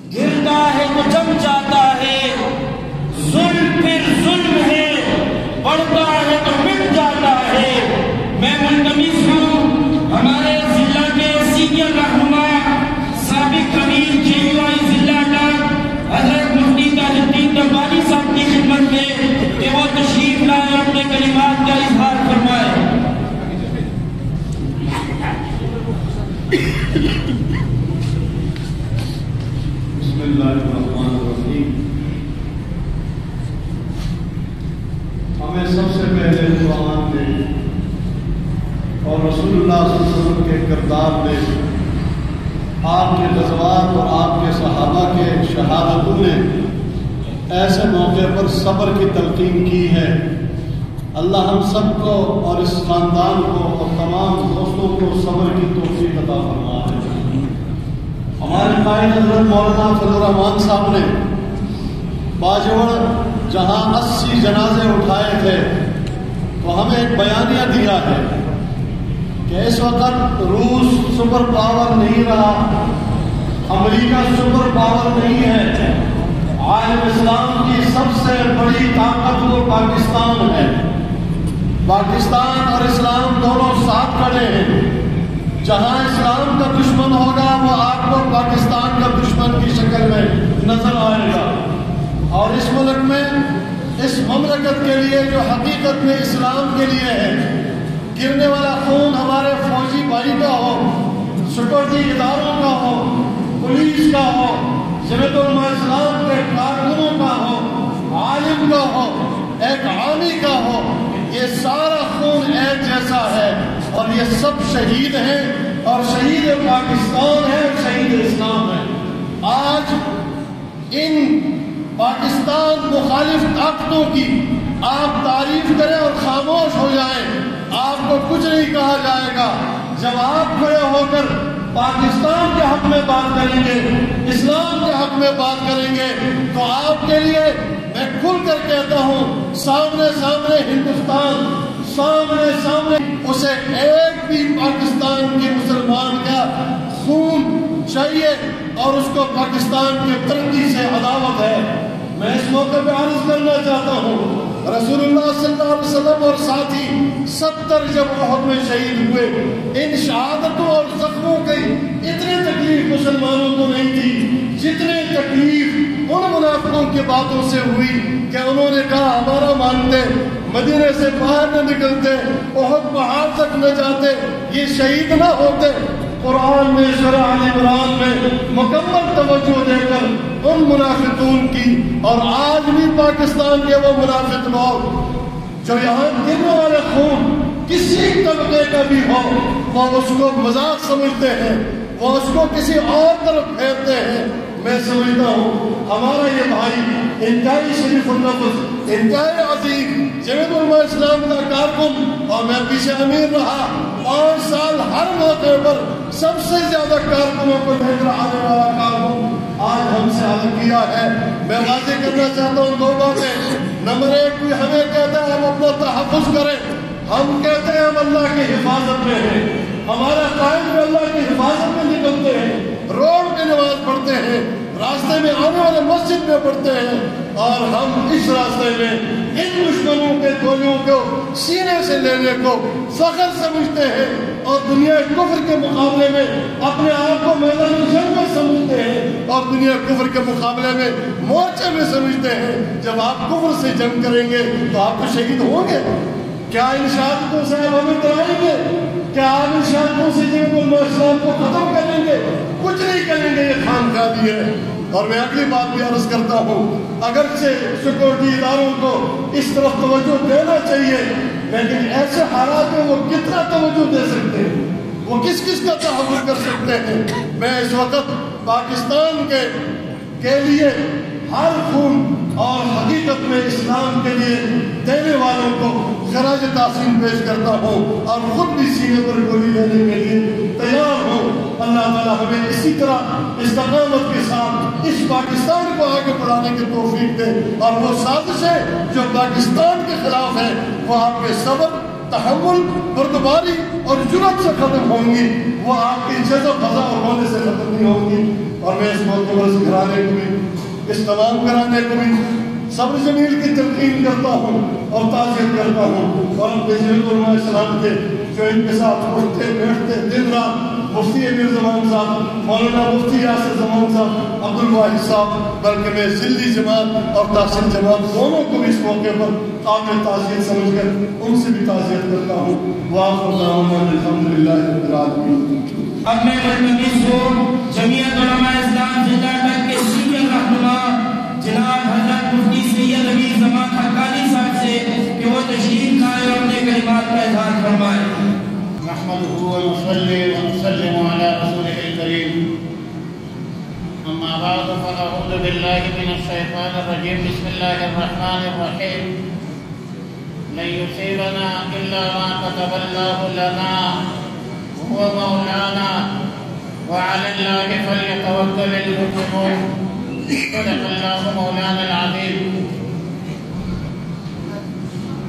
گرتا ہے تو جم جاتا ہے، ظلم پھر ظلم ہے، بڑھتا ہے تو مٹ جاتا ہے۔ میں ملتمس ہوں ہمارے ضلع کے سینئر رہنما سابق امیر JUI ضلع کا حضرت مفتی تاج الدین درباری صاحب کی خدمت میں کہ وہ تشریف لائے، اپنے کلمات کا اظہار فرمائے۔ بسم اللہ الرحمن الرحیم۔ ہمیں سب سے پہلے قرآن نے اور رسول اللہ صلی اللہ علیہ وسلم کے کردار نے، آپ کے غزوات اور آپ کے صحابہ کے شہادتوں نے ایسے موقع پر صبر کی تلقین کی ہے۔ اللہ ہم سب کو اور اس خاندان کو اور تمام دوستوں کو صبر کی توفیق عطا فرمائے۔ ہمارے قائد حضرت مولانا فضل الرحمان صاحب نے باجوڑ جہاں 80 جنازے اٹھائے تھے تو ہمیں ایک بیانیہ دیا ہے کہ اس وقت روس سپر پاور نہیں رہا، امریکہ سپر پاور نہیں ہے، عالم اسلام کی سب سے بڑی طاقت وہ پاکستان ہے۔ پاکستان اور اسلام دونوں ساتھ کھڑے ہیں۔ جہاں اسلام کا دشمن ہوگا وہ آپ کو پاکستان کا دشمن کی شکل میں نظر آئے گا۔ اور اس ملک میں اس مملکت کے لیے جو حقیقت میں اسلام کے لیے ہے، گرنے والا خون ہمارے فوجی بھائی کا ہو، سیکورٹی اداروں کا ہو، پولیس کا ہو، جمعیت علماء اسلام کے کارکنوں کا ہو، عالم کا ہو، ایک عامی کا ہو، یہ سارا خون ایک جیسا ہے اور یہ سب شہید ہیں اور شہید پاکستان ہے، شہید اسلام ہے۔ آج ان پاکستان مخالف طاقتوں کی آپ تعریف کریں اور خاموش ہو جائیں، آپ کو کچھ نہیں کہا جائے گا۔ جب آپ کھڑے ہو کر پاکستان کے حق میں بات کریں گے، اسلام کے حق میں بات کریں گے، تو آپ کے لیے میں کھل کر کہتا ہوں، سامنے سامنے ہندوستان، سامنے سامنے اسے ایک بھی پاکستان کے مسلمان کا خون چاہیے اور اس کو پاکستان کی ترقی سے عداوت ہے۔ میں اس موقع پہ عرض کرنا چاہتا ہوں، رسول اللہ صلی اللہ علیہ وسلم اور ساتھی 70 جب احد میں شہید ہوئے، ان شہادتوں اور زخموں کی اتنی تکلیف مسلمانوں کو نہیں تھی جتنے تکلیف ان منافقوں کی باتوں سے ہوئی کہ انہوں نے کہا ہمارا مانتے، مدینے سے باہر نہ نکلتے، احد پہاڑ تک نہ جاتے، یہ شہید نہ ہوتے۔ قرآن میں سورہ آل عمران میں مکمل توجہ دے کر ان منافقون کی، اور آج بھی پاکستان کے وہ منافق لوگ جو یہاں گرنے والے خون کسی طبقے کا بھی ہو، وہ اس کو مذاق سمجھتے ہیں، وہ اس کو کسی اور طرف پھیرتے ہیں۔ میں سمجھتا ہوں ہمارا یہ بھائی انتہائی شریف النفس، انتہائی عظیم جمعیت علماء اسلام کا کارکن، اور میں پیچھے امیر رہا 5 سال، ہر موقع پر سب سے زیادہ کارکنوں کو لے کر آنے والا کارکن آج ہم سے الگ کیا ہے۔ میں واضح کرنا چاہتا ہوں 2 باتیں۔ نمبر 1، کوئی ہمیں کہتا ہے ہم اپنا تحفظ کریں، ہم کہتے ہیں ہم اللہ کی حفاظت میں ہیں، ہمارا قائد میں اللہ کی حفاظت میں نکلتے ہیں، روڈ پہ نماز پڑھتے ہیں، راستے میں آنے والے مسجد میں پڑھتے ہیں، اور ہم اس راستے میں ان دشمنوں کے گولیوں کو سینے سے لینے کو فخر سمجھتے ہیں، اور دنیا کفر کے مقابلے میں اپنے آپ کو میدان جنگ میں سمجھتے ہیں، اور دنیا کفر کے مقابلے میں مورچے میں سمجھتے ہیں۔ جب آپ کفر سے جنگ کریں گے تو آپ تو شہید ہوں گے۔ کیا ان شہادتوں سے آپ ہمیں ڈرائیں گے؟ کیا آپ ان شہادتوں سے جمعیت علماء اسلام کو ختم کریں گے؟ کچھ نہیں کریں گے، یہ خانقاہی ہے۔ اور میں اگلی بات بھی عرض کرتا ہوں، اگرچہ سیکورٹی اداروں کو اس طرف توجہ دینا چاہیے، لیکن ایسے حالات میں وہ کتنا توجہ دے سکتے ہیں، وہ کس کس کا تحفظ کر سکتے ہیں۔ میں اس وقت پاکستان کے لیے ہر خون اور حقیقت میں اسلام کے لیے دینے والوں کو خراج تحسین پیش کرتا ہوں، اور خود بھی سینے پر گولی لینے کے لیے تیار ہوں۔ اللہ تعالیٰ ہمیں اسی طرح استقامت کے ساتھ اس پاکستان کو آگے بڑھانے کی توفیق دے، اور وہ سازشیں جو پاکستان کے خلاف ہیں وہ آپ کے صبر، تحمل، بردباری اور جرأت سے ختم ہوں گی، وہ آپ کی جذب فضا اور ہونے سے ختم نہیں ہوں گی۔ اور میں اس موقع پر اس گھرانے کو بھی, اس تمام گھرانے کو بھی صبر جمیل کی تلقین کرتا ہوں اور تعزیت کرتا ہوں, اور اپنے جلیل علماء اسلام کے جو ان کے ساتھ اٹھتے بیٹھتے دن رات, مفتی امیر زمان صاحب, مولانا مفتی یاسر زمان صاحب, عبدالواحد صاحب, بلکہ میں ذلی جماعت اور تحسین جماعت دونوں کو بھی اس موقع پر قابل تعزیت سمجھ کر ان سے بھی تعزیت کرتا ہوں. وآخر دعوانا الحمدللہ رب العالمین. اب میں ملتمس ہوں جمعیت علماء اسلام زندہ تک کے سینئر رہنما جناب حضرت مفتی سید امیر زمان حقانی صاحب سے کہ وہ تشریف لائے اور اپنے کلمات کا اظہار فرمائے. نحمده ونصلي ونسلم على رسوله الكريم. أما بعد فأعوذ بالله من الشيطان الرجيم. بسم الله الرحمن الرحيم. لن يصيبنا إلا ما كتب الله لنا وهو مولانا وعلى الله فليتوكل المؤمنون. صدق الله مولانا العظيم.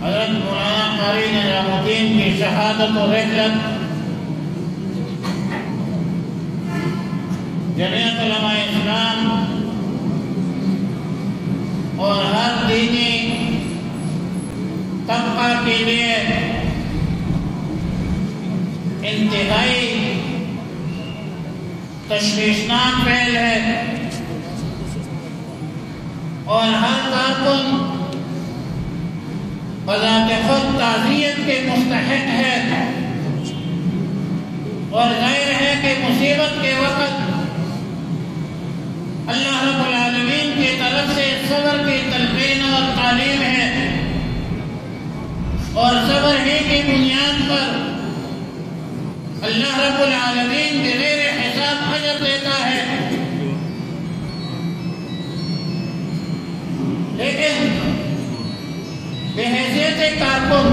حضرت مولانا قاری نظام الدین کی شہادت و رحلت جمعیت علماء اسلام اور ہر دینی طبقہ کے لیے انتہائی تشویشناک پہل ہے, اور ہر کارکن بذات خود تعزیت کے مستحق ہے, اور ظاہر ہے کہ مصیبت کے وقت اللہ رب العالمین کی طرف سے صبر کی تلقین اور تعلیم ہے, اور صبر ہی کی بنیاد پر اللہ رب العالمین بغیر حساب اجر دیتا ہے. لیکن بحیثیت کارکن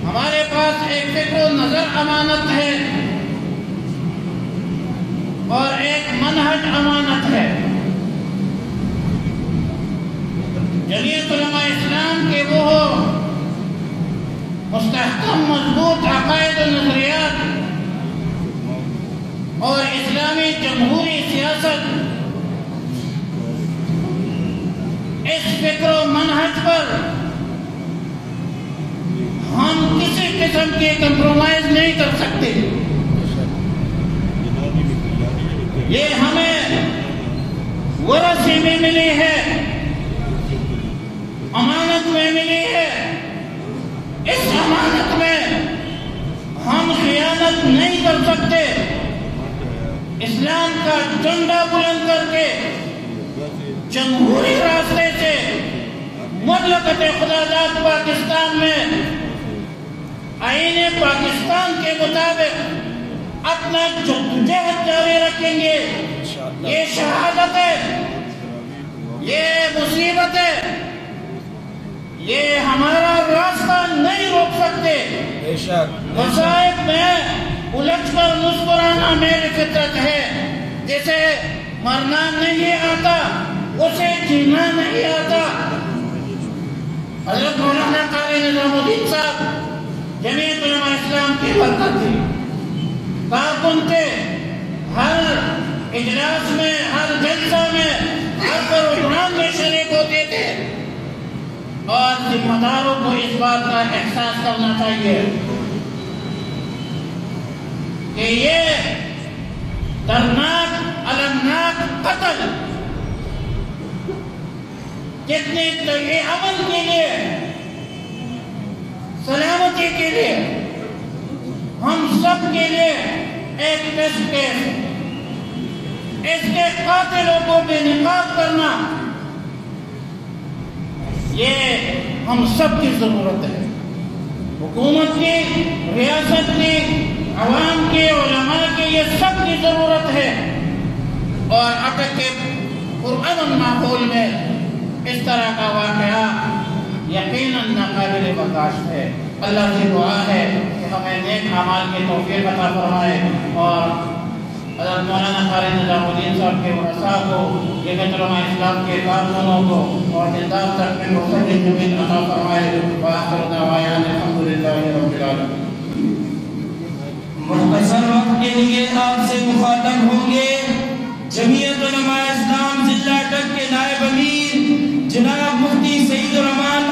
ہمارے پاس ایک فکر و نظر امانت ہے اور ایک منہج امانت ہے. جمعیت علماء اسلام کے وہ مستحکم مضبوط عقائد و نظریات اور اسلامی جمہوری سیاست, اس فکر و منہج پر ہم کسی قسم کی کمپرومائز نہیں کر سکتے. یہ ہمیں ورثے میں ملی ہے, امانت میں ملی ہے. اس امانت میں ہم خیانت نہیں کر سکتے. اسلام کا جھنڈا بلند کر کے جمہوری راستے سے مملکت خداداد پاکستان میں آئین پاکستان کے مطابق اپنا جدوجہد جاری رکھیں گے. یہ شہادت ہے, یہ مصیبت ہے, یہ ہمارا راستہ نہیں روک سکتے. مصائب میں الجھ کر مسکرانا میری فطرت ہے. جسے مرنا نہیں آتا اسے جینا نہیں آتا. حضرت مولانا قاری نظام الدین صاحب جمعیت علماء اسلام کی برکت تھی. کارکن تھے, ہر اجلاس میں, ہر جلسہ میں, ہر پروگرام میں شریک ہوتے تھے, اور ذمہ داروں کو اس بات کا احساس کرنا چاہیے کہ یہ دردناک المناک قتل جتنے امن کے لیے, سلامتی کے لیے, ہم سب کے لیے ایک ٹیسٹ کیس, اس کے قاتلوں کو بے نقاب کرنا, یہ ہم سب کی ضرورت ہے. حکومت کی, ریاست کی, عوام کی, علماء کی, یہ سب کی ضرورت ہے. اور اب کے پرامن ماحول میں اس طرح کا واقعہ یقیناً ناقابل برداشت ہے. اللہ سے دعا ہے کہ ہمیں نیک اعمال کی توفیق عطا فرمائے, اور حضرت مولانا قاری نظام الدین صاحب کے ورثاء کو, جمعیت علماء اسلام کے کارکنوں کو اور زندہ تک میں مختلف جمیل عطا فرمائے. وآخر دعوانا الحمدللہ رب العالمین. مختصر وقت کے لیے آپ سے مخاطب ہوں گے جمعیت علماء اسلام ضلع اٹک کے نائب امیر جناب مفتی سعید الرحمان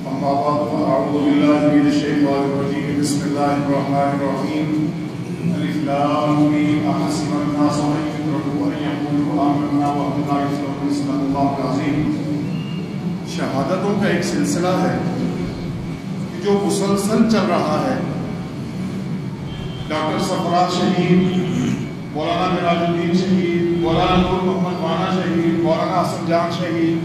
اما بعد فاعوذ باللہ من الشیطان الرجیم بسم اللہ الرحمن الرحیم الف لام میم احسب الناس ان يتركوا ان يقولوا آمنا وهم لا يفتنون صدق اللہ العظیم۔ شہادتوں کا ایک سلسلہ ہے جو مسلسل چل رہا ہے۔ ڈاکٹر سرفراز شہید، مولانا میراج الدین شہید، مولانا نور محمد وانا شہید، مولانا حسن جان شہید،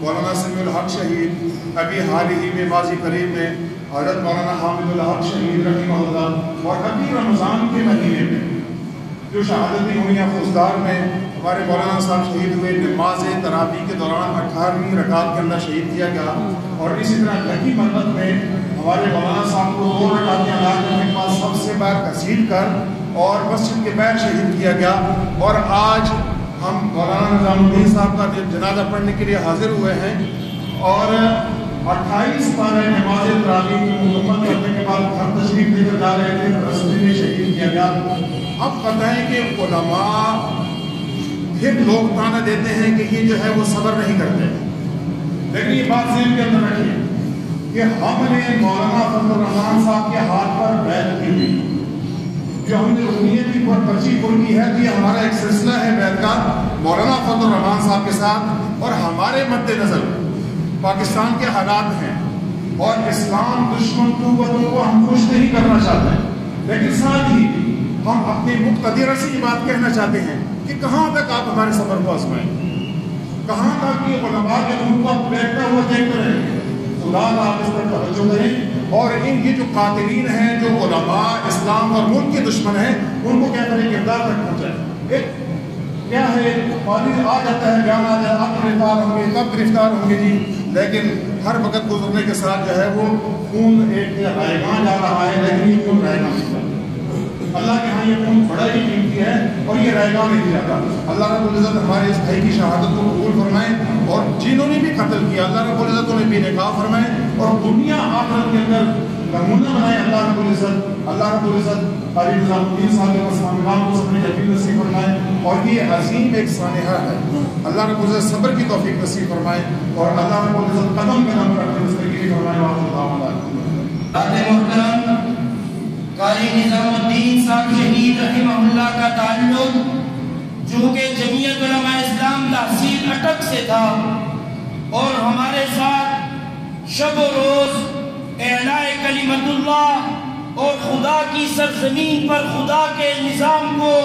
مولانا سمیع الحق شہید، ابھی حال ہی میں ماضی قریب میں حضرت مولانا حامد الحق شہید رحمہ اللہ، اور ابھی رمضان کے مہینے میں جو شہادتیں ہوئی ہیں فوزدار میں ہمارے مولانا صاحب شہید ہوئے، نماز تراویح کے دوران 18ویں رکعت کے اندر شہید کیا گیا، اور اسی طرح لکی مربت میں ہمارے مولانا صاحب کو 2 رکعتیں ادا کرنے کے بعد سب سے باہر کثیر کر اور مسجد کے باہر شہید کیا گیا۔ اور آج ہم مولانا نظام الدین صاحب کا جنازہ پڑھنے کے لیے حاضر ہوئے ہیں، اور 28 پارہ نماز تراویح مکمل کرنے کے بعد ہم تشریف لے کر جا رہے تھے، رستے میں شہید کیا گیا۔ اب پتہ ہے کہ علماء پھر لوگ تانا دیتے ہیں کہ یہ جو ہے وہ صبر نہیں کرتے، لیکن یہ بات ذہن کے اندر رکھیے کہ ہم نے مولانا فضل الرحمان صاحب کے ہاتھ پر بیعت کی ہوئی، جو ہم نے رکنیت کی پرچی پر کی ہے، کہ یہ ہمارا ایک سلسلہ ہے بیعت کا مولانا فضل الرحمان صاحب کے ساتھ، اور ہمارے مد نظر پاکستان کے حالات ہیں اور اسلام دشمن قوتوں کو ہم خوش نہیں کرنا چاہتے ہیں، لیکن ساتھ ہی ہم اپنی مقتدر سے یہ بات کہنا چاہتے ہیں کہ کہاں تک آپ ہمارے صبر کو آزمائیں، کہاں تک یہ علماء کے خون کو بیٹھتا ہوا دیکھتے رہیں۔ خدا آپ اس پر توجہ کریں، اور یہ جو قاتلین ہیں، جو علماء اسلام اور ملک کے دشمن ہیں، ان کو کیا کریں کردار تک پہنچائیں۔ ایک کیا ہے پانی آ جاتا ہے، بیان آ جاتا ہے، اب گرفتار ہوں گے، کب گرفتار ہوں گے جی، لیکن ہر وقت گزرنے کے ساتھ جو ہے وہ خون ایک رائگاں جا رہا ہے، لیکن یہ خون رائگاں نہیں جاتا۔ اللہ کے ہاں یہ خون بڑا ہی قیمتی ہے اور یہ رائگاں نہیں جاتا۔ اللہ رب العزت ہمارے اس بھائی کی شہادت کو قبول فرمائیں، اور جنہوں نے بھی قتل کیا اللہ رب العزت انہیں بے نقاب فرمائیں، اور دنیا آخرت کے اندر نمونہ بنائے اللہ رب العزت۔ اللہ رب العزت قاری نظام الدین صاحب کے مسلمان کو اپنے یقین نصیب فرمائے، اور یہ عظیم ایک سانحہ ہے۔ اللہ رب العزت صبر کی توفیق نصیب فرمائے، اور اللہ رب العزت قدم قدم پر اپنے زندگی فرمائے۔ محترم قاری نظام الدین صاحب شہید رحمہ اللہ کا تعلق جو کہ جمعیت علماء اسلام تحصیل اٹک سے تھا، اور ہمارے ساتھ شب و روز اعلاء کلمت اللہ اور خدا کی سرزمین پر خدا کے نظام کو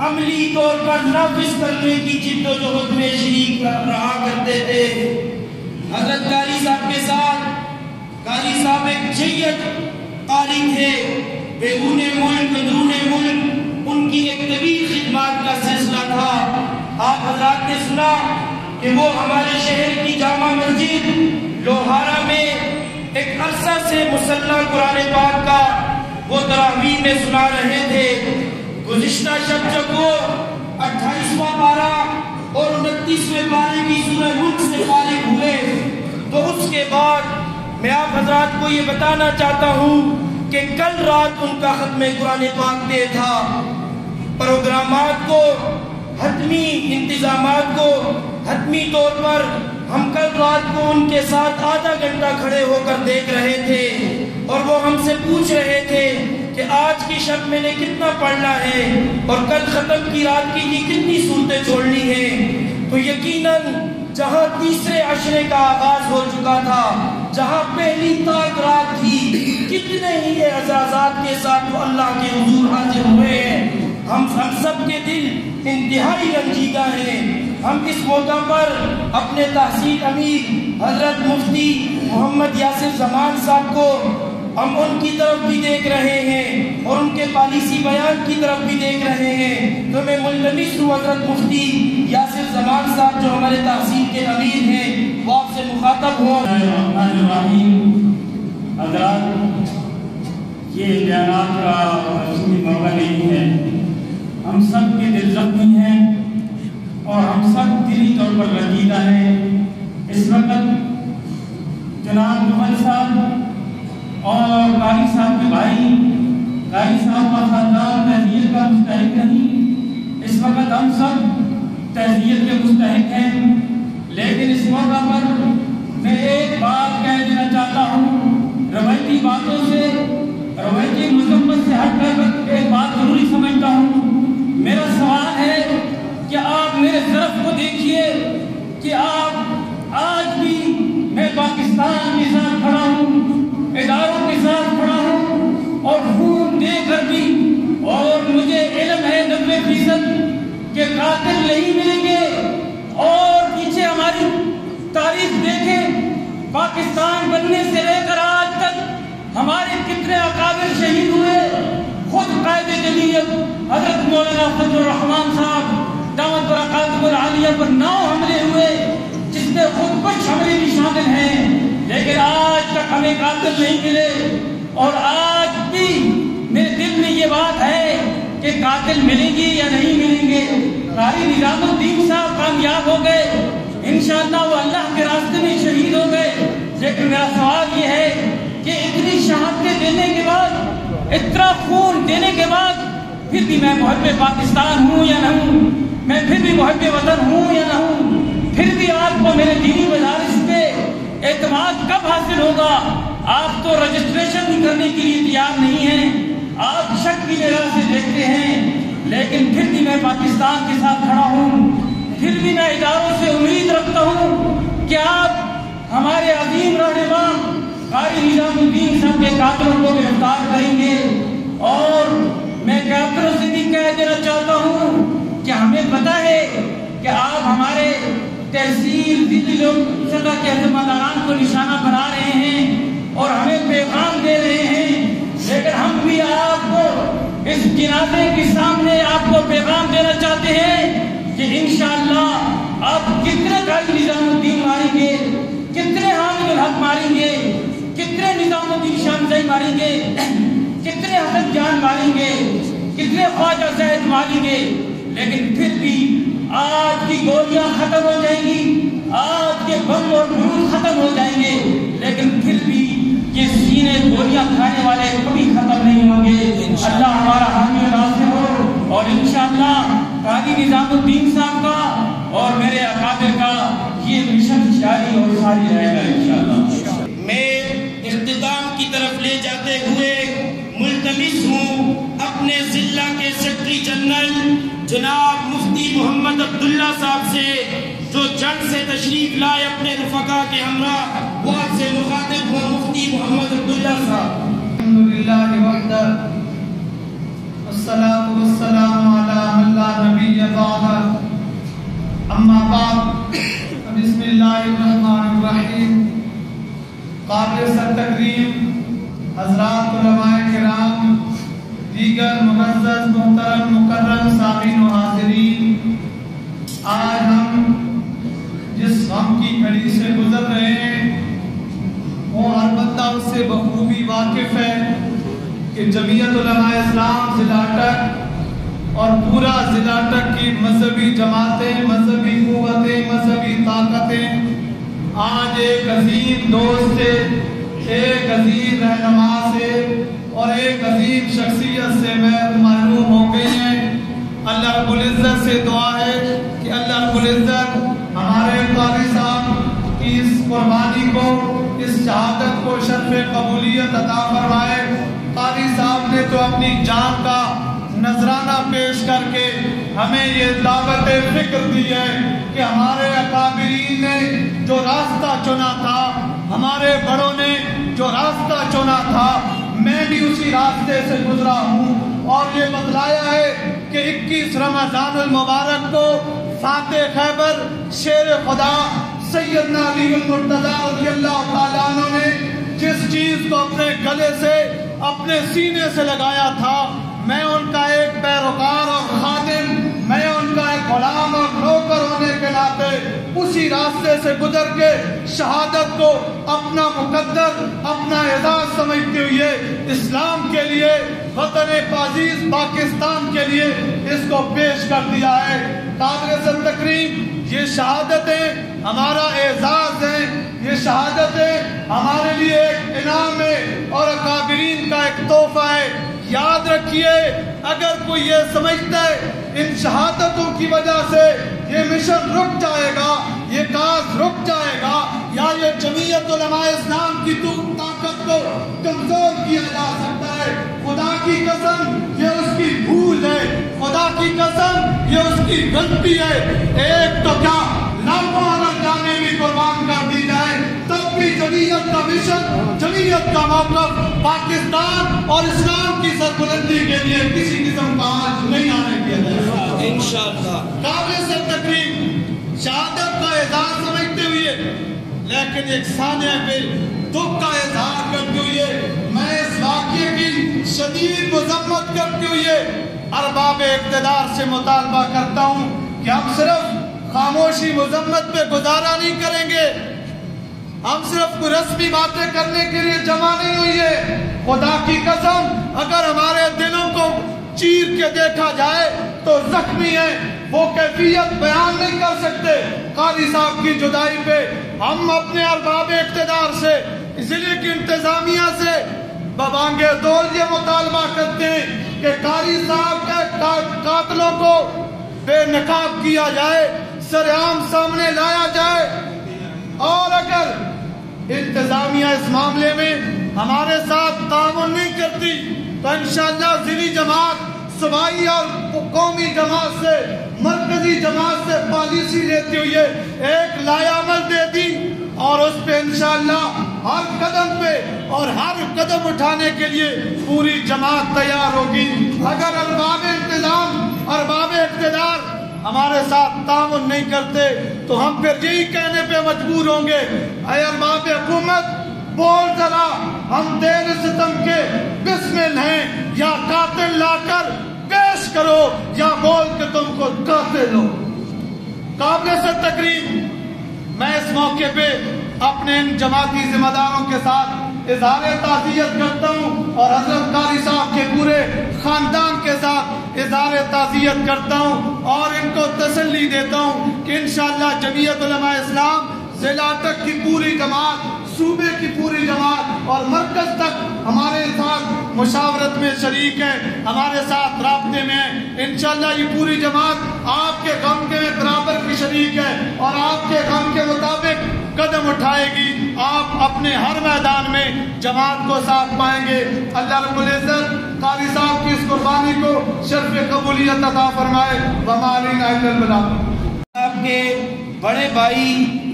عملی طور پر نافذ کرنے کی جد و جہد میں شریک رہا کرتے تھے۔ حضرت قاری صاحب کے ساتھ قاری صاحب ایک جید قاری تھے، بیرون ملک اندرون ملک ان کی ایک طویل خدمات کا سلسلہ تھا۔ آپ حضرات نے سنا کہ وہ ہمارے شہر کی جامع مسجد لوہارا میں ایک عرصہ سے مسلح قرآن پاک کا وہ تراویح میں سنا رہے تھے۔ گزشتہ شب جب وہ 28واں پارہ اور 29ویں پارے کی سورہ ملک سے فارغ ہوئے، تو اس کے بعد میں آپ حضرات کو یہ بتانا چاہتا ہوں کہ کل رات ان کا ختم قرآن پاک دے تھا۔ پروگرامات کو، حتمی انتظامات کو حتمی طور پر ہم کل رات کو ان کے ساتھ آدھا گھنٹہ کھڑے ہو کر دیکھ رہے تھے، اور وہ ہم سے پوچھ رہے تھے کہ آج کی شب میں نے کتنا پڑھنا ہے اور کل ختم کی رات کی کتنی صورتیں چھوڑنی ہیں۔ تو یقیناً جہاں تیسرے عشرے کا آغاز ہو چکا تھا، جہاں پہلی تاک رات تھی، کتنے ہی اعزازات کے ساتھ وہ اللہ کے حضور حاضر ہوئے ہیں۔ ہم سب کے دل انتہائی رنجیدہ ہیں۔ ہم اس موقع پر اپنے تحصیل امیر حضرت مفتی محمد یاسر زمان صاحب کو ہم ان کی طرف بھی دیکھ رہے ہیں اور ان کے پالیسی بیان کی طرف بھی دیکھ رہے ہیں، تو میں ملتمس ہوں حضرت مفتی یاسر زمان صاحب جو ہمارے تحصیل کے امیر ہیں وہ آپ سے مخاطب ہوں۔ حضرات، یہ بیانات کا موقع نہیں ہے، ہم سب کے دل زخمی ہیں اور ہم سب دلی طور پر رنجیدہ ہیں۔ اس وقت جناب مغل صاحب اور قاری صاحب کے بھائی، قاری صاحب کا خاندان تہذیت کا مستحق نہیں، اس وقت ہم سب تہذیت کے مستحق ہیں، لیکن اس موقع پر میں ایک بات کہہ دینا چاہتا ہوں، روایتی باتوں سے، روایتی مذمت سے ہٹ کر ایک بات ضروری سمجھتا ہوں۔ میرا سوال ہے کہ آپ میرے طرف کو دیکھیے کہ آپ آج بھی، میں پاکستان کے ساتھ کھڑا ہوں، اداروں کے ساتھ کھڑا ہوں، اور خون دے کر بھی، اور مجھے علم ہے 90% کہ قاتل نہیں ملیں گے، اور پیچھے ہماری تاریخ دیکھیں، پاکستان بننے سے لے کر آج تک ہمارے کتنے اکابر شہید ہوئے، خود قائد جمعیت حضرت مولانا فضل الرحمان صاحب دامت برکاتہ العالیہ پر 9 حملے ہوئے، جس میں خود کچھ حملے بھی شامل ہیں، لیکن آج تک ہمیں قاتل نہیں ملے، اور آج بھی میرے دل میں یہ بات ہے کہ قاتل ملیں گے یا نہیں ملیں گے۔ قاری نظام الدین صاحب کامیاب ہو گئے، انشاءاللہ وہ اللہ کے راستے میں شہید ہو گئے، لیکن میرا سوال یہ ہے کہ اتنی شہادتیں دینے کے بعد، اتنا خون دینے کے بعد، پھر بھی میں محب پاکستان ہوں یا نہ ہوں، میں پھر بھی محب وطن ہوں یا نہ ہوں، پھر بھی آپ کو میرے دینی مدارس پہ اعتماد کب حاصل ہوگا؟ آپ تو رجسٹریشن بھی کرنے کے لیے تیار نہیں ہیں، آپ شک کی نگاہ سے دیکھتے ہیں، لیکن پھر بھی میں پاکستان کے ساتھ کھڑا ہوں، پھر بھی میں اداروں سے امید رکھتا ہوں کہ آپ ہمارے عظیم رہنما قاری نظام الدین صاحب کے قاتلوں کو گرفتار کریں گے، اور میں قاتلوں سے بھی کہہ دینا چاہتا ہوں کہ ہمیں پتہ ہے کہ آپ ہمارے تحصیل ضلع سطح کے ذمہ داران کو نشانہ بنا رہے ہیں اور ہمیں پیغام دے رہے ہیں، لیکن ہم بھی آپ کو اس جنازے کے سامنے آپ کو پیغام دینا چاہتے ہیں کہ انشاءاللہ آپ کتنے قاری نظام الدین ماریں گے، کتنے حامد الحق ماریں گے، کتنے نظام الدین شامزئی ماریں گے، کتنے حسن جان ماریں گے، کتنے خواجہ زید ماریں گے، لیکن پھر بھی آج کی گولیاں ختم ہو جائیں گی، آج کے بم اور بارود ختم ہو جائیں گے، لیکن پھر بھی یہ سینے گولیاں کھانے والے کبھی ختم نہیں ہوں گے۔ اللہ ہمارا حامی و ناصر ہو، اور انشاءاللہ قاری نظام الدین صاحب کا اور میرے اکابر کا یہ مشن جاری اور ساری رہے گا انشاءاللہ۔ میں اختتام کی طرف لے جاتے ہوئے ملتمس ہوں اپنے ضلع کے سیکرٹری جنرل جناب مفتی محمد عبداللہ صاحب سے، جو جنگ سے تشریف لائے اپنے رفقا کے ہمراہ، وہ آپ سے مخاطب ہوں۔ مفتی محمد عبداللہ صاحب۔ الحمدللہ وحدہ والصلاة والسلام علی من لا نبی بعدہ، اما بعد، بسم اللہ الرحمن الرحیم۔ قابل سر تکریم حضرات علماء کرام، دیگر معزز محترم مکرم سامعین و حاضرین، آج ہم جس غم کی گھڑی سے گزر رہے ہیں وہ ہر بندہ اس سے بخوبی واقف ہے کہ جمعیت علماء اسلام ضلع اٹک اور پورا ضلع اٹک کی مذہبی جماعتیں، مذہبی قوتیں، مذہبی طاقتیں آج ایک عظیم دوست سے، ایک عظیم رہنما سے اور ایک عظیم شخصیت سے محروم ہو گئی ہیں۔ اللہ رب العزت سے دعا ہے کہ اللہ رب العزت ہمارے قاری صاحب کی اس قربانی کو، اس شہادت کو شرف قبولیت عطا فرمائے۔ قاری صاحب نے تو اپنی جان کا نذرانہ پیش کر کے ہمیں یہ دعوت فکر دی ہے کہ ہمارے اکابرین نے جو راستہ چنا تھا، ہمارے بڑوں نے جو راستہ چنا تھا، میں بھی اسی راستے سے گزرا ہوں، اور یہ بتلایا ہے کہ 21 رمضان المبارک کو فاتح خیبر شیر خدا سیدنا علی المرتضیٰ رضی اللہ تعالیٰ عنہ نے جس چیز کو اپنے گلے سے، اپنے سینے سے لگایا تھا، میں ان کا ایک پیروکار اور خادم، میں ان کا ایک غلام اور نوکر ہونے کے ناطے اسی راستے سے گزر کے شہادت کو اپنا مقدر، اپنا اعزاز سمجھتے ہوئے اسلام کے لیے، وطن عزیز پاکستان کے لیے اس کو پیش کر دیا ہے۔ قابل تکریم یہ شہادتیں ہمارا اعزاز ہیں، یہ شہادتیں ہمارے لیے ایک انعام ہے اور اکابرین کا ایک تحفہ ہے۔ یاد رکھیے، اگر کوئی یہ سمجھتا ہے ان شہادتوں کی وجہ سے یہ مشن رک جائے گا، یہ کاز رک جائے گا، یا یہ جمعیت علماء اسلام کی طاقت کو کمزور کیا جا سکتا ہے، خدا کی قسم یہ اس کی بھول ہے، خدا کی قسم یہ اس کی غلطی ہے۔ ایک تو کیا لاکھوں اگر جانے بھی قربان کر دی جائے تب بھی جمعیت کا مشن، جمعیت کا موقف پاکستان اور اسلام کی سربلندی کے لیے کسی قسم کا آج نہیں آنے دیا جائے گا انشاءاللہ۔ قابل تکریم شہادت کا اعزاز سمجھتے ہوئے، لیکن ایک سانحہ پہ دکھ کا اظہار کرتے ہوئے، میں اس واقعے کی شدید مذمت کرتے ہوئے ارباب اقتدار سے مطالبہ کرتا ہوں کہ ہم صرف خاموشی مذمت پہ گزارا نہیں کریں گے، ہم صرف کوئی رسمی باتیں کرنے کے لیے جمع نہیں ہوئی ہے۔ خدا کی قسم اگر ہمارے دلوں کو چیر کے دیکھا جائے تو زخمی ہیں، وہ کیفیت بیان نہیں کر سکتے۔ قاضی صاحب کی جدائی پہ ہم اپنے ارباب اقتدار سے، ضلع کی انتظامیہ سے ببانگے دول یہ مطالبہ کرتے ہیں کہ قاضی صاحب کے قاتلوں کو بے نقاب کیا جائے، سرعام سامنے لایا جائے، اور اگر انتظامیہ اس معاملے میں ہمارے ساتھ تعاون نہیں کرتی تو انشاءاللہ ضلعی جماعت صوبائی اور قومی جماعت سے، مرکزی جماعت سے پالیسی لیتے ہوئے ایک لائحہ عمل دے دی، اور اس پہ انشاءاللہ ہر قدم پہ اور ہر قدم اٹھانے کے لیے پوری جماعت تیار ہوگی۔ اگر ارباب انتظام، ارباب اقتدار ہمارے ساتھ تعاون نہیں کرتے تو ہم پھر یہی کہنے پہ مجبور ہوں گے، اے ارباب حکومت بول ذرا، ہم دیر ستم کے بسمل ہیں، یا قاتل لا کر پیش کرو یا بول کے تم کو قاتل ہو۔ قابل سے تقریب میں اس موقع پہ اپنے ان جماعتی ذمہ داروں کے ساتھ اظہار تعزیت کرتا ہوں اور حضرت قاری صاحب کے پورے خاندان کے ساتھ اظہار تعزیت کرتا ہوں اور ان کو تسلی دیتا ہوں کہ انشاءاللہ جمعیت علماء اسلام ضلع تک کی پوری جماعت، صوبے کی پوری جماعت اور مرکز تک ہمارے ساتھ مشاورت میں شریک ہے، ہمارے ساتھ رابطے میں ہے۔ انشاءاللہ یہ پوری جماعت آپ کے غم کے برابر کی شریک ہے اور آپ کے غم کے مطابق قدم اٹھائے گی۔ آپ اپنے ہر میدان میں جماعت کو ساتھ پائیں گے۔ اللہ رب العزت قاری صاحب کی اس قربانی کو شرف قبولیت عطا فرمائے۔ وما علینا الا البلاغ۔ آپ کے بڑے بھائی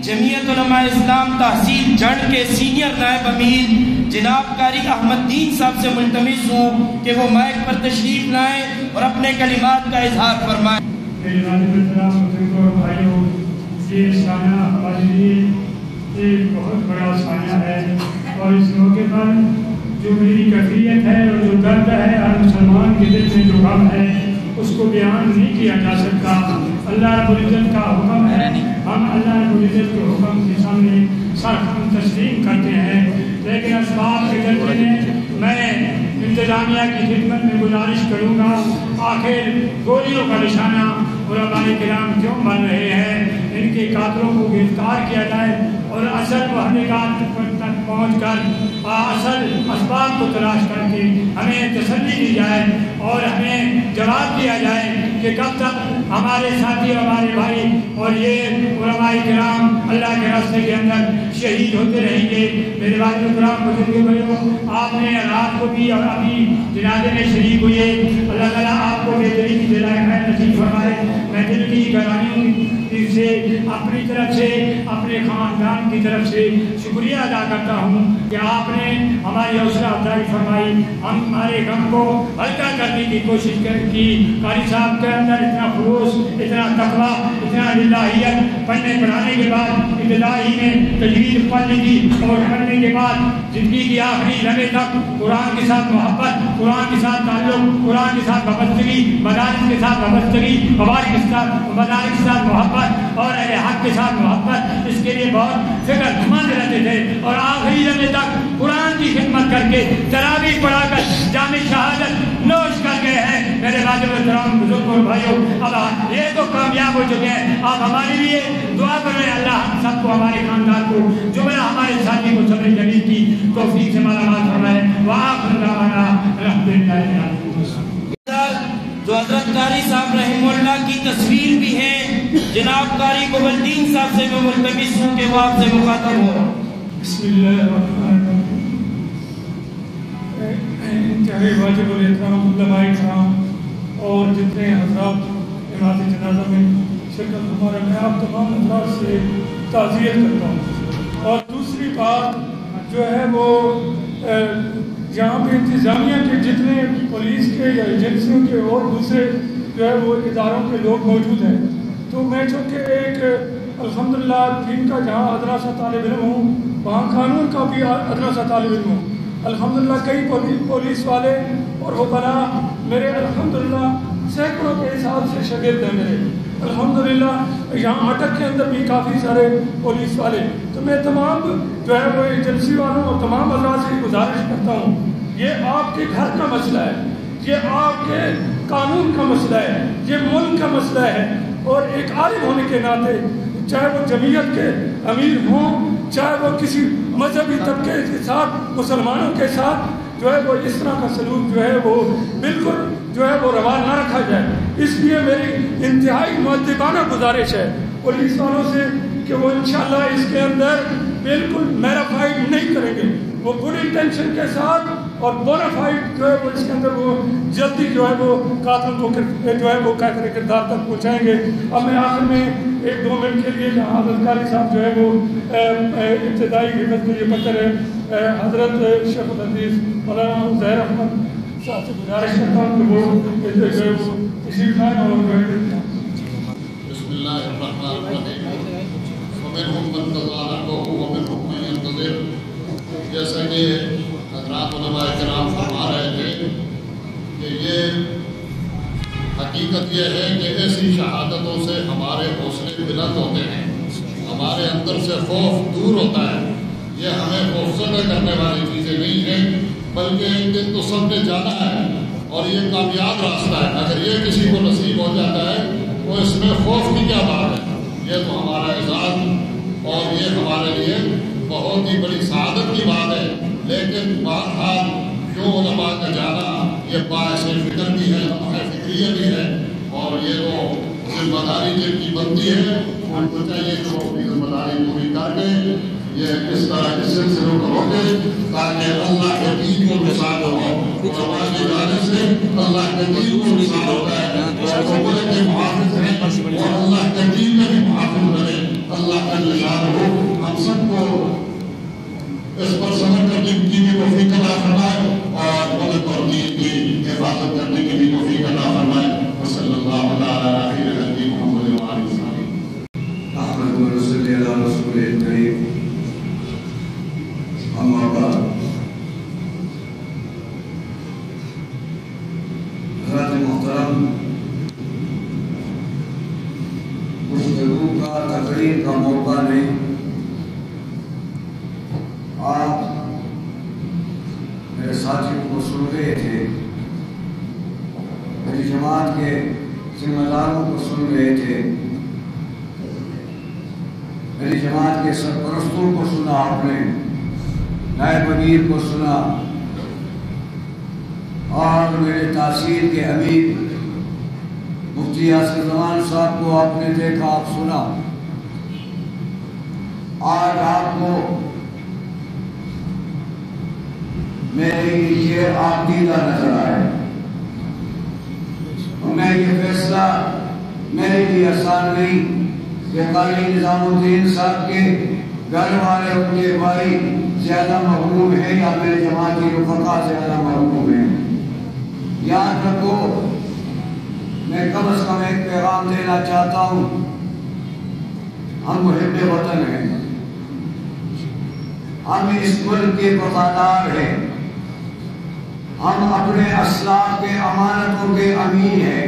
جمعیت علماء اسلام تحصیل جڑ کے سینئر نائب امیر جناب قاری احمد دین صاحب سے ملتمس ہوں کہ وہ مائک پر تشریف لائیں اور اپنے کلمات کا اظہار فرمائیں۔ یہ سانحہ ہمارے لیے ایک بہت بڑا سانحہ ہے اور اس موقع پر جو میری کیفیت ہے اور جو درد ہے ہر مسلمان کے دل میں جو غم ہے اس کو بیان نہیں کیا جا سکتا۔ اللہ رب العزت کا حکم ہے، ہم اللہ رب العزت کے حکم کے سامنے سر ہم تسلیم کرتے ہیں، لیکن اسباب کے ذریعے میں انتظامیہ کی خدمت میں گزارش کروں گا، آخر گولیوں کا نشانہ علماء کرام کیوں بن رہے ہیں، ان کے قاتلوں کو گرفتار کیا جائے اور اصل محرکات تک پہنچ کر اصل اسباب کو تلاش کر کے ہمیں تسلی دی جائے اور ہمیں جواب دیا جائے کہ کب تک ہمارے ساتھی اور ہمارے بھائی اور یہ علماء کرام اللہ کے راستے کے اندر شہید ہوتے رہیں گے۔ میرے بھائی کرام بزرگوں بھائیوں، آپ نے رات کو بھی اور ابھی جنازے میں شریک ہوئے، اللہ تعالیٰ آپ کو بہتری کی جزائے خیر نصیب فرمائے۔ میں دل کی گہرائیوں سے اپنی طرف سے اپنے خاندان کی طرف سے شکریہ ادا کرتا ہوں کہ آپ نے ہماری حوصلہ افزائی فرمائی، ہمارے غم کو ہلکا کرنے کی کوشش کی۔ قاری صاحب کے اندر اتنا خلوص، اتنا تقویٰ، اتنا الہیت، پڑھنے پڑھانے کے بعد ابتدائی میں تجوید پڑھ لی تھی اور پڑھنے کے بعد زندگی کی آخری لمحے تک قرآن کے ساتھ محبت، قرآن کے ساتھ تعلق، قرآن کے ساتھ وابستگی، مدارس کے ساتھ وابستگی، مدارس کے ساتھ محبت محبت اور اہل حق کے ساتھ محبت، اس کے لیے بہت فکر مند رہتے تھے اور آخری لمحے تک قرآن کی خدمت کر کے تراویح پڑھا کر جام شہادت نوش کر گئے ہیں۔ میرے واجب احترام بزرگوں اور بھائیوں، اب یہ تو کامیاب ہو چکے ہیں، آپ ہمارے لیے دعا کریں اللہ ہم سب کو، ہمارے خاندان کو، جملہ ہمارے ساتھی کو صبر جمیل کی توفیق سے مالا مال فرمائے۔ وآخر دعوانا الحمدللہ رب العالمین۔ جو حضرت قاری صاحب رحمہ اللہ کی تصویر بھی ہے، جناب قاری گوبل الدین صاحب سے میں ملتمس ہوں کہ وہ آپ سے مخاطب ہو۔ بسم اللہ الرحمن الرحیم۔ انتہائی واجب الاحترام علماء کرام اور جتنے حضرات نماز جنازہ میں شرکت ہمارا، میں آپ تمام حضرات سے تعزیت کرتا ہوں۔ اور دوسری بات جو ہے وہ یہاں پہ انتظامیہ کے جتنے پولیس کے یا ایجنسیوں کے اور دوسرے جو ہے وہ اداروں کے لوگ موجود ہیں، تو میں چونکہ ایک الحمدللہ دین کا جہاں ادنا سا طالب علم ہوں، وہاں قانون کا بھی ادنا سا طالب علم ہوں۔ الحمدللہ کئی پولیس والے اور وہ بنا میرے الحمدللہ سینکڑوں کے حساب سے شاگرد ہیں میرے الحمدللہ۔ یہاں اٹک کے اندر بھی کافی سارے پولیس والے، تو میں تمام جو ہے وہ ایجنسی والوں اور تمام حضرات سے گزارش کرتا ہوں، یہ آپ کے گھر کا مسئلہ ہے، یہ آپ کے قانون کا مسئلہ ہے، یہ ملک کا مسئلہ ہے، اور ایک عالم ہونے کے ناطے چاہے وہ جمعیت کے امیر ہوں، چاہے وہ کسی مذہبی طبقے کے ساتھ، مسلمانوں کے ساتھ جو ہے وہ اس طرح کا سلوک جو ہے وہ بالکل جو ہے وہ روا نہ رکھا جائے۔ اس لیے میری انتہائی مؤدبانہ گزارش ہے پولیس والوں سے کہ وہ انشاءاللہ اس کے اندر بالکل میرافائڈ نہیں کریں گے، وہ گڈ انٹینشن کے ساتھ اور بونافائڈ جو ہے وہ اس کے اندر وہ جلدی جو ہے وہ قاتل کو جو ہے وہ کردار تک پہنچائیں گے۔ اب میں آخر میں ایک دو منٹ کے لیے جہاں حضرت قاری صاحب جو ہے وہ ابتدائی خدمت کے لیے پتر ہے، حضرت شیخ الحدیث مولانا زہر احمد صاحب سے گزارش کرتا ہوں کہ وہ جو ہے وہ اسی خان اور بسم اللہ الرحمن الرحیم۔ ومنهم من قضى نحبه ومنهم من ينتظر۔ جیسا کہ حضرات علماء کرام فرما رہے تھے کہ یہ حقیقت یہ ہے کہ ایسی شہادتوں سے ہمارے حوصلے بلند ہوتے ہیں، ہمارے اندر سے خوف دور ہوتا ہے۔ یہ ہمیں خوفزدہ کرنے والی چیزیں نہیں ہیں، بلکہ ایک دن تو سب نے جانا ہے اور یہ کامیاب راستہ ہے۔ اگر یہ کسی کو نصیب ہو جاتا ہے تو اس میں خوف کی کیا بات ہے؟ یہ تو ہمارا اعزاز اور یہ ہمارے لیے بہت ہی بڑی سعادت کی بات ہے۔ لیکن بہرحال جو علماء کا جانا یہ باعث فکر بھی ہے، فکریہ بھی ہے، اور یہ تو ذمہ داری جن کی بنتی ہے ان کو چاہیے کہ وہ اپنی ذمہ داری پوری کر کے یہ اس طرح کے سلسلوں کو روکے تاکہ اللہ کے دین کو مثال ہو۔ علماء کی جانب سے اللہ کے دین کو مثال ہوتا ہے، وہ ملک کے محافظ ہیں اور اللہ کے دین میں بھی محافظ بنے۔ اللہ کا نشان ہو، ہم سب کو اس پر صبر کرنے کی بھی توفیق عطا فرمائے اور ملک اور دین کی حفاظت کرنے کی بھی توفیق عطا فرمائے۔ وصلی اللہ علیہ خیر خلقہ محمد وآلہ وسلم۔ احمد و صلی علی رسول کریم۔ اما بعد، حضرت محترم، گفتگو کا تقریر کا موقع نہیں، آپ میرے ساتھیوں کو سن رہے تھے، میری جماعت کے ذمہ داروں کو سن رہے تھے، میری جماعت کے سرپرستوں کو سنا، آپ نے نائب امیر کو سنا، اور میرے تحصیل کے امیر مفتی یاسر زمان صاحب کو آپ نے دیکھا، آپ سنا۔ آج آپ کو میرے لیے آپ دیدہ نظر آئے، میں یہ فیصلہ میرے لیے آسان نہیں کہ قاری نظام الدین صاحب کے گھر والے ان کے بھائی زیادہ محروم ہیں یا میرے جماعتی رفقا زیادہ محروم ہیں۔ یاد رکھو، میں کم از کم ایک پیغام دینا چاہتا ہوں، ہم محب وطن ہیں، ہم اس ملک کے وفادار ہیں، ہم اپنے اسلاف کے امانتوں کے امین ہیں،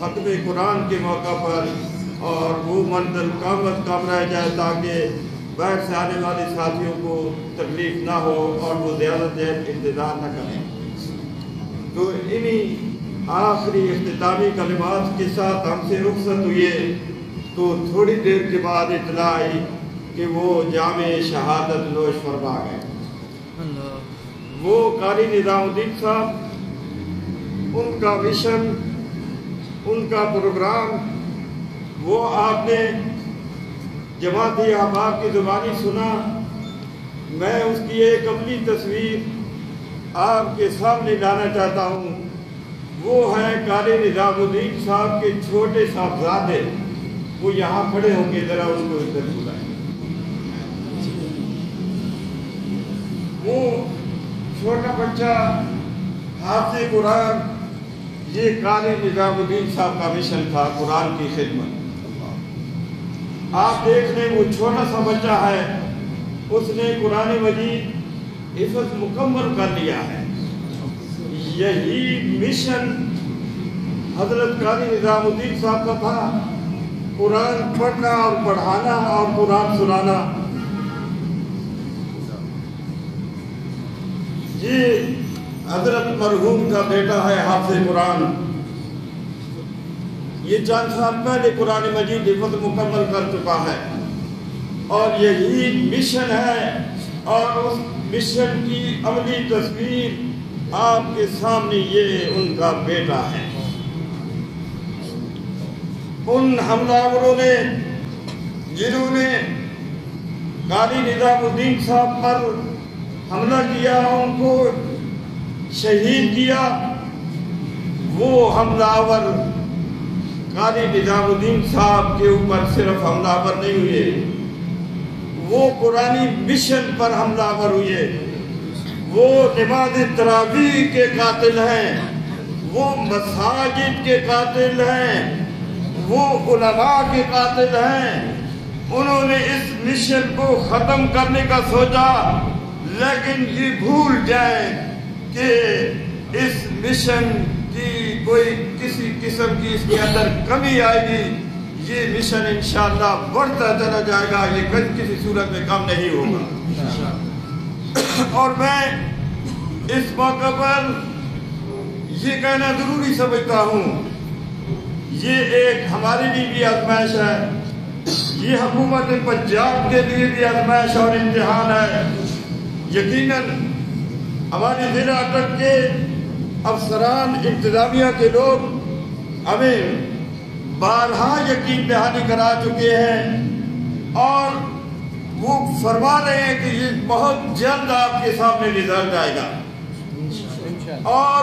ختم قرآن کے موقع پر اور وہ منزل قیامت کام رہ جائے تاکہ باہر سے آنے والے ساتھیوں کو تکلیف نہ ہو اور وہ زیادہ دیر انتظار نہ کریں۔ تو انہی آخری اختتامی کلمات کے ساتھ ہم سے رخصت ہوئے تو تھوڑی دیر کے بعد اطلاع آئی کہ وہ جام شہادت نوش فرما گئے۔ وہ قاری نظام الدین صاحب، ان کا مشن، ان کا پروگرام، وہ آپ نے جماعتی احباب کی زبانی سنا۔ میں اس کی ایک عملی تصویر آپ کے سامنے لانا چاہتا ہوں۔ وہ ہے قاری نظام الدین صاحب کے چھوٹے صاحبزادے، وہ یہاں کھڑے ہوں گے، ذرا ان کو ادھر بلائیں۔ وہ چھوٹا بچہ حافظ قرآن، یہ قاری نظام الدین صاحب کا مشن تھا، قرآن کی خدمت۔ آپ دیکھ لیں وہ چھوٹا سا بچہ ہے، اس نے قرآن مجید حفظ مکمل کر لیا ہے۔ یہی مشن حضرت قاری نظام الدین صاحب کا تھا، قرآن پڑھنا اور پڑھانا اور قرآن سنانا۔ یہ حضرت مرحوم کا بیٹا ہے حافظ قرآن، یہ چند سال پہلے قرآن مجید حفظ مکمل کر چکا ہے، اور یہی مشن ہے، اور اس مشن کی عملی تصویر آپ کے سامنے یہ ان کا بیٹا ہے۔ ان حملہ نے جنہوں نے قاری نظام الدین صاحب پر حملہ کیا، ان کو شہید کیا، وہ حملہ آور قاری نظام الدین صاحب کے اوپر صرف حملہ آور نہیں ہوئے، وہ قرآنی مشن پر حملہ آور ہوئے۔ وہ نماز تراویح کے قاتل ہیں، وہ مساجد کے قاتل ہیں، وہ علماء کے قاتل ہیں۔ انہوں نے اس مشن کو ختم کرنے کا سوچا، لیکن یہ بھول جائیں کہ اس مشن کی کوئی کسی قسم کی اس کے اندر کمی آئے گی۔ یہ مشن انشاءاللہ بڑھتا چلا جائے گا، یہ کسی صورت میں کم نہیں ہوگا۔ اور میں اس موقع پر یہ کہنا ضروری سمجھتا ہوں، یہ ایک ہمارے لیے بھی آزمائش ہے، یہ حکومت پنجاب کے لیے بھی آزمائش اور امتحان ہے۔ یقیناً ہماری ضلع اٹک کے افسران، انتظامیہ کے لوگ ہمیں بارہا یقین دہانی کرا چکے ہیں، اور وہ فرما رہے ہیں کہ یہ بہت جلد آپ کے سامنے رزلٹ آئے گا، اور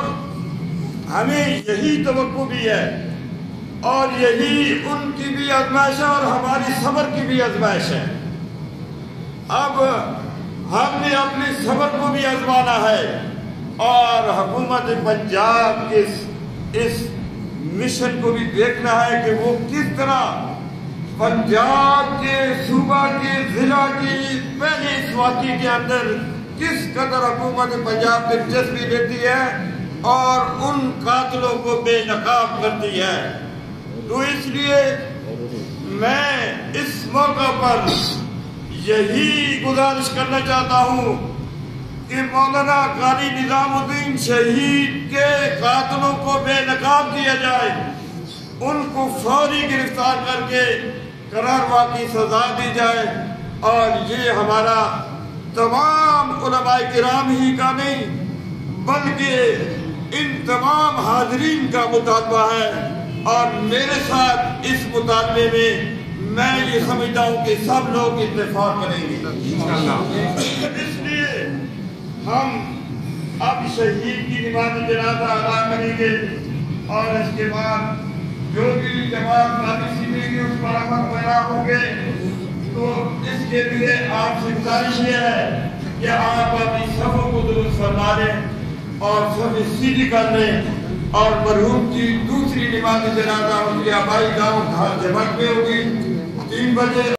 ہمیں یہی توقع بھی ہے، اور یہی ان کی بھی آزمائش ہے اور ہماری صبر کی بھی آزمائش ہے۔ اب ہم نے اپنے صبر کو بھی آزمانا ہے، اور حکومت پنجاب کے اس مشن کو بھی دیکھنا ہے کہ وہ کس طرح پنجاب کے صوبہ کے ضلع کی پہلی اس واقعے کے اندر کس قدر حکومت پنجاب دلچسپی لیتی ہے اور ان قاتلوں کو بے نقاب کرتی ہے۔ تو اس لیے میں اس موقع پر یہی گزارش کرنا چاہتا ہوں کہ مولانا قاری نظام الدین شہید کے قاتلوں کو بے نقاب کیا جائے، ان کو فوری گرفتار کر کے قرار کی سزا دی جائے، اور یہ ہمارا تمام علماء کرام ہی کا نہیں بلکہ ان تمام حاضرین کا مطالبہ ہے، اور میرے ساتھ اس مطالبے میں یہ سمجھتا ہوں کہ سب لوگ اتفاق کریں گے۔ اس لیے ہم اب شہید کی نماز جنازہ ادا کریں گے، اور اس کے بعد جو بھی جماعت پالیسی دیں گے اس پر عمل پیرا ہوں گے۔ تو اس کے لیے آپ سے گزارش یہ ہے کہ آپ اپنی صفوں کو درست فرما لیں اور صفیں سیدھی کر لیں، اور مرحوم کی دوسری نماز جنازہ ان کی آبائی گاؤں جمع میں ہوگی 3 بجے۔